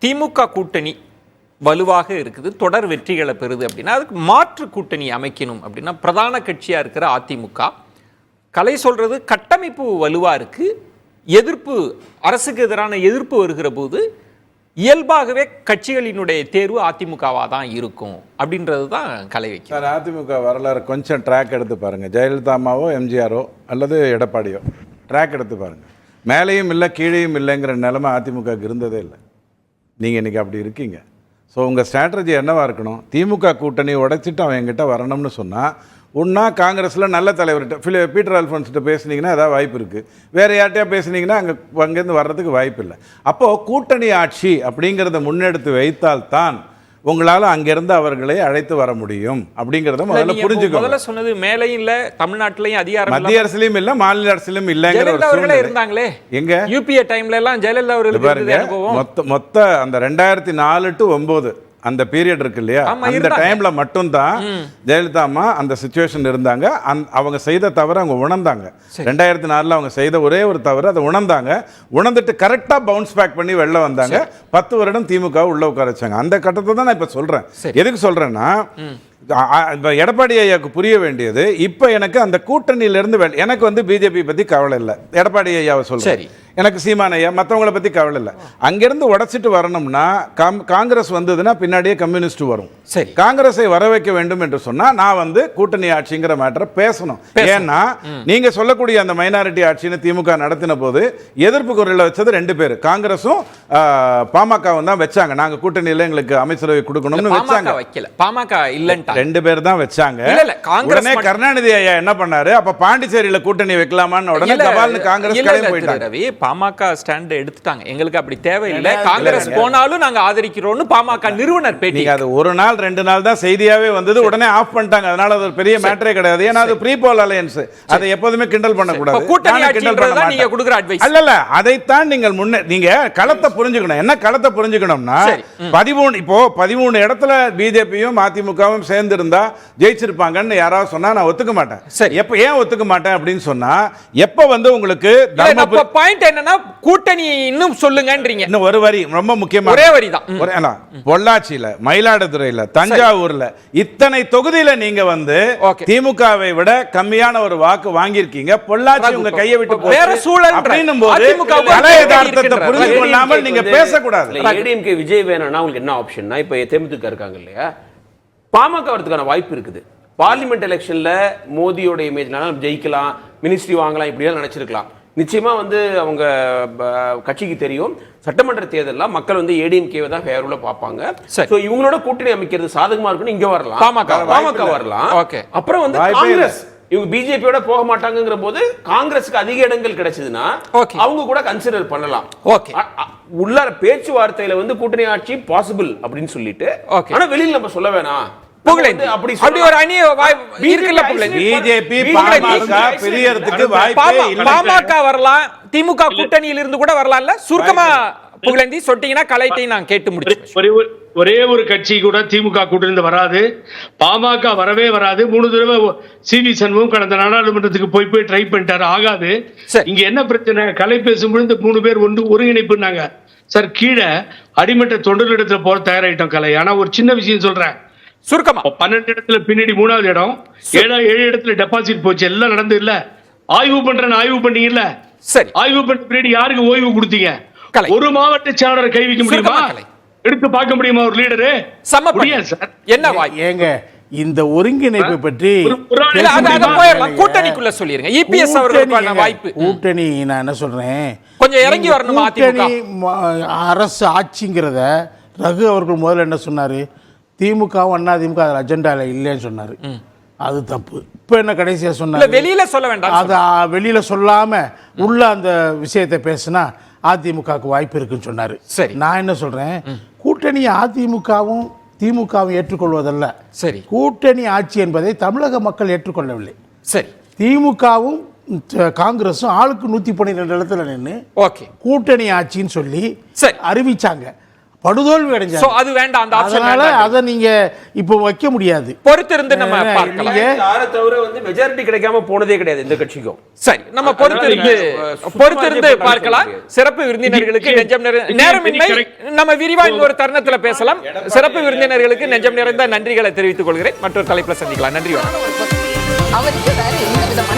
திமுக கூட்டணி வலுவாக இருக்குது, தொடர் வெற்றிகளை பெறுது அப்படின்னா அதுக்கு மாற்று கூட்டணி அமைக்கணும் அப்படின்னா பிரதான கட்சியா இருக்கிற அதிமுக கலை சொல்றது கட்டமைப்பு வலுவா இருக்கு, எதிர்ப்பு அரசுக்கு எதிரான எதிர்ப்பு வருகிற போது இயல்பாகவே கட்சிகளினுடைய தேர்வு அதிமுகவாக தான் இருக்கும் அப்படின்றது தான் கலை வைக்கும். சார், அதிமுக வரலாறு கொஞ்சம் ட்ராக் எடுத்து பாருங்கள். ஜெயலலிதா அம்மாவோ எம்ஜிஆரோ அல்லது எடப்பாடியோ ட்ராக் எடுத்து பாருங்கள். மேலேயும் இல்லை கீழேயும் இல்லைங்கிற நிலைமை அதிமுகவுக்கு இருந்ததே இல்லை. நீங்கள் இன்றைக்கி அப்படி இருக்கீங்க. ஸோ உங்கள் ஸ்ட்ராட்டஜி என்னவாக இருக்கணும்? திமுக கூட்டணி உடைச்சிட்டு அவன் என்கிட்ட வரணும்னு சொன்னால் ஒன்றா காங்கிரஸில் நல்ல தலைவர்கிட்ட பீட்டர் அல்ஃபோன்ஸ்கிட்ட பேசுனீங்கன்னா ஏதாவது வாய்ப்பு இருக்குது. வேறு யார்கிட்டயா பேசுனீங்கன்னா அங்கேருந்து வர்றதுக்கு வாய்ப்பு இல்லை. அப்போது கூட்டணி ஆட்சி அப்படிங்கிறத முன்னெடுத்து வைத்தால்தான் உங்களால் அங்கிருந்து அவர்களை அழைத்து வர முடியும் அப்படிங்கிறத முதல்ல புரிஞ்சுக்கணும். முதல்ல சொன்னது மேலையும் இல்லை, தமிழ்நாட்டிலையும் அதிகாரம் மத்திய அரசிலும் இல்லை, மாநில அரசிலும் இல்லைங்கிற இருந்தாங்களே. எங்க யூபிஏ டைம்ல எல்லாம் ஜெயலலிதா அவர்கள் மொத்த அந்த 2004 to 2009 அந்த பீரியட் இருக்கு இல்லையா, அந்த டைம்ல மட்டும்தான் ஜெயலலிதா அம்மா அந்த சிச்சுவேஷன் இருந்தாங்க. அவங்க செய்த தவறு அவங்க உணர்ந்தாங்க. 2004 அவங்க செய்த ஒரே ஒரு தவறு அதை உணர்ந்தாங்க. உணர்ந்துட்டு கரெக்டா பவுன்ஸ் பேக் பண்ணி வெளில வந்தாங்க. 10 வருடம் திமுக உள்ள உட்கார வச்சாங்க. அந்த கட்டத்தை தான் நான் இப்ப சொல்றேன். எதுக்கு சொல்றேன்னா, எடப்பாடி ஐயாவுக்கு புரிய வேண்டியது இப்போ எனக்கு அந்த கூட்டணியிலிருந்து எனக்கு பிஜேபி பத்தி கவலை இல்லை. எடப்பாடி ஐயாவை சொல்றேன், எனக்கு சீமான் ஐயா மற்றவங்கள பத்தி கவலை இல்லை. அங்கிருந்து உடைச்சிட்டு வரணும்னா காங்கிரஸ் வந்ததுன்னா பின்னாடியே கம்யூனிஸ்ட் வரும். காங்கிரஸை வர வைக்க வேண்டும் என்று சொன்னா நான் கூட்டணி ஆட்சிங்கிற மேட்டரை பேசணும். ஏன்னா நீங்க சொல்லக்கூடிய அந்த மைனாரிட்டி ஆட்சின்னு திமுக நடத்தின போது எதிர்ப்பு குரலில் வச்சது 2 பேர், காங்கிரஸும் பாமகவும் தான் வச்சாங்க. நாங்க கூட்டணியில எங்களுக்கு அமைச்சரவை கொடுக்கணும்னு வச்சாங்க. பாமக இல்லன்ட்டா 2 பேர் தான் வச்சாங்க. உடனே கருணாநிதி ஐயா என்ன பண்ணாரு, அப்ப பாண்டிச்சேரியில கூட்டணி வைக்கலாமான்னு உடனே கபால்னு காங்கிரஸ் கிளம்பி போயிட்டாங்க. பாமக ஸ்டாண்ட் எடுத்துட்டாங்க, எங்களுக்கு அப்படி தேவையில்லை, காங்கிரஸ் போனாலும் நாங்க ஆதரிக்கிறோம்னு பாமக நிறுவனர் பேட்டி. அது ஒரு நாள் 2 நாள் தான் செய்தியாவே வந்தது, உடனே ஆஃப் பண்ணிட்டாங்க. அதனால அது ஒரு பெரிய மேட்டரே கிடையாது. ஏன்னா அது ப்ரீ போல் அலையன்ஸ், அதை எப்போதுமே கிண்டல் பண்ண கூடாது. நீங்க கொடுக்குற அட்வைஸ் அல்ல, அதைத்தான் நீங்கள் நீங்க களத்தை புரிஞ்சுக்கணும். என்ன களத்தை புரிஞ்சுக்கணும்னா 13 இடத்துல பிஜேபியும் அதிமுகவும் சேர்ந்து இருந்தா ஜெயிச்சிருப்பாங்கன்னு யாராவது சொன்னா நான் ஒத்துக்க மாட்டேன். எப்ப ஏன் ஒத்துக்க மாட்டேன் அப்படின்னு சொன்னா, எப்ப உங்களுக்கு பாயிண்ட் என்னன்னா கூட்டணி இன்னும் சொல்லுங்கன்றீங்க. இன்னும் ஒரு வரி ரொம்ப முக்கியமான ஒரே வரி தான். பொள்ளாச்சியில, மயிலாடுதுறையில, தஞ்சாவூர்ல இத்தனை தொகுதியில நீங்க திமுகவை விட கம்மியான ஒரு வாக்கு வாங்கியிருக்கீங்க. பொள்ளாச்சி உங்க கையை விட்டு வேற சூழல் அப்படின்னும் போது கலை யதார்த்தத்தை புரிந்து கொள்ளாமல் நீங்க பேசக்கூடாது. ஏடிஎம்கே விஜய் வேணும்னா உங்களுக்கு என்ன ஆப்ஷன்னா, இப்ப தேமுதிக இருக்காங்க இல்லையா, பாமக வரதுக்கான வாய்ப்பு இருக்குது. பார்லிமெண்ட் எலெக்ஷன்ல மோடியோட இமேஜ்னால ஜெயிக்கலாம், மினிஸ்ட்ரி வாங்கலாம், இப்படியெல்லாம் நினைச்சிருக்கலாம். நிச்சயமா அவங்க கட்சிக்கு தெரியும், சட்டமன்ற தேர்தலில் மக்கள் ஏடிஎம்கேவை தான் ஃபேவரபிளா பார்ப்பாங்க. சோ இவங்களோட கூட்டணி அமைக்கிறது சாதகமா இருக்குன்னு இங்க வரலாம், பாமக வரலாம். அப்புறம் காங்கிரஸ் இவங்க பிஜேபியோட போக மாட்டாங்கிற போது காங்கிரஸுக்கு அதிக இடங்கள் கிடைச்சதுன்னா அவங்க கூட கன்சிடர் பண்ணலாம். உள்ளார பேச்சுவார்த்தையில கூட்டணி ஆட்சி பாசிபிள் அப்படின்னு சொல்லிட்டு, ஆனா வெளியில நம்ம சொல்ல வேணாம். பாமக வரலாம், திமுக கூட்டணியில் இருந்து கூட வரலாம். சுருக்கமா புகழேந்தி சொட்டீங்கன்னா கலைத்தை நான் கேட்டு முடிச்சேன். ஒரே ஒரு கட்சி கூட திமுக கூட்டணி வராது, பாமக வரவே வராது. 3 தடவை சிவி சண்முகம் கடந்த நாடாளுமன்றத்துக்கு போய் ட்ரை பண்ணிட்டாரு, ஆகாது. இங்க என்ன பிரச்சனை, கலை பேசும்போது இந்த 3 பேர் ஒருங்கிணைப்புனாங்க. சார், கீழே அடிமட்ட தொண்டர்களிடத்துல போற தயாராயிட்டோம் கலை. ஆனா ஒரு சின்ன விஷயம் சொல்றேன், சுருக்கமா 12 இடத்துல பின்னாடி 3வது இடம், 7 இடத்துல டெபாசிட் போச்சு. எல்லாம் நடந்து இல்ல, ஆய்வு பண்றேன்னு ஆய்வு பண்ணீங்கல்ல, சரி, ஆய்வு பண்ண பின்னாடி யாருக்கு ஓய்வு கொடுத்தீங்க? ஒரு மாவட்ட செயலாளர் கை வைக்க முடியுமா? எடுத்து பார்க்க முடியுமா ஒரு லீடரு? என்ன ஏங்க இந்த ஒருங்கிணைப்பு பற்றி கூட்டணிக்குள்ள சொல்லிருங்க. இபிஎஸ் அவர்களுக்கான வாய்ப்பு கூட்டணி, நான் என்ன சொல்றேன், கொஞ்சம் இறங்கி வரணும். கூட்டணி அரசு ஆட்சிங்கிறத ரகு அவர்கள் முதல்ல என்ன சொன்னாரு, திமுகவும் அதிமுக அதில் அஜெண்டாவில் இல்லைன்னு சொன்னார். அது தப்பு. இப்போ என்ன கடைசியாக சொன்னார், வெளியில சொல்ல வேண்டாம், அதை வெளியில சொல்லாமல் உள்ள அந்த விஷயத்தை பேசினா அதிமுகவுக்கு வாய்ப்பு இருக்குன்னு சொன்னார். சரி, நான் என்ன சொல்கிறேன், கூட்டணி அதிமுகவும் திமுகவும் ஏற்றுக்கொள்வதல்ல, சரி, கூட்டணி ஆட்சி என்பதை தமிழக மக்கள் ஏற்றுக்கொள்ளவில்லை. சரி, திமுகவும் காங்கிரஸும் ஆளுக்கு 112 இடத்துல நின்று கூட்டணி ஆட்சின்னு சொல்லி அறிவிச்சாங்க. படுதோல்வி அடைஞ்சாங்க. அது வேண்டாம், அந்த ஆப்ஷன் அதனால அதை நீங்க இப்போ வைக்க முடியாது. பொறுத்திருந்து நம்ம பார்க்கலாம். யாரை தவிர வந்து மெஜாரிட்டி கிடைக்காம போனதே கிடையாது இந்த கட்சிக்கும். சரி, நம்ம பொறுத்திருந்து பார்க்கலாம். சிறப்பு விருந்தினர்களுக்கு நெஞ்சம் நிறைந்த நேரமில்லை, நம்ம விரிவா இன்னொரு தருணத்துல பேசலாம். சிறப்பு விருந்தினர்களுக்கு நெஞ்சம் நிறைந்த நன்றிகளை தெரிவித்துக் கொள்கிறேன். மற்றொரு தலைப்புல சந்திக்கலாம். நன்றி. அவருக்கு வேற எந்த விதமான